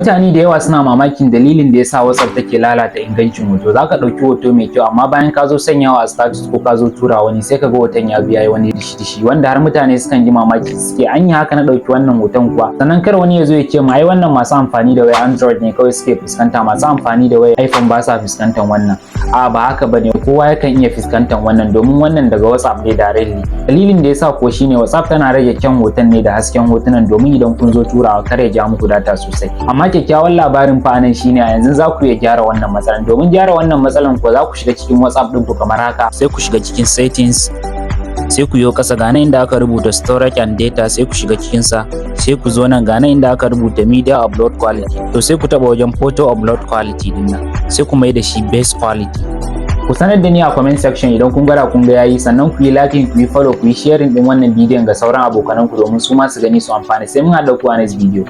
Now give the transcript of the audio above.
Mutane da yawa suna mamakin dalilin da yasa WhatsApp take lalata ingancin hoto. Zaka ɗauki hoto mai kyau amma bayan ka zo sanyawa a status ko ka zo tura wani sai ka ga hoton ya biya wani dishi-dishi wanda har mutane sukan yi mamaki suke anya haka na ɗauki wannan hoton kuwa. Sannan kar wani ya zo ya ce ma ai wannan masu amfani da wayar Android ne kawai suke fuskanta, masu amfani da wayar iPhone ba sa fuskantar wannan. A'a ba haka bane, kowa yakan iya fuskantar wannan domin wannan daga WhatsApp ne directly. Dalilin da yasa ko shine WhatsApp tana rage kyan hoton ne da hasken hotunan domin idan kun zo turawa kar ya ja muku data sosai. Amma kyakkyawan labarin fa nan shine a yanzu za ku iya gyara wannan matsalan. Domin gyara wannan matsalan ko za ku shiga cikin WhatsApp ɗin ku kamar haka, sai ku shiga cikin settings, sai ku yo kasa ga nan inda aka rubuta storage and data, sai ku shiga cikin sa, sai ku zo nan ga nan inda aka rubuta media upload quality, to sai ku taba wajen photo upload quality din nan, sai ku mai da shi best quality. Ku sanar da ni a comment section idan kun gwada kun ga yayi, sannan ku yi liking, ku yi follow, ku yi sharing din wannan bidiyon ga sauran abokananku domin su ma su gani su amfana. Sai mun haɗa ku a next video.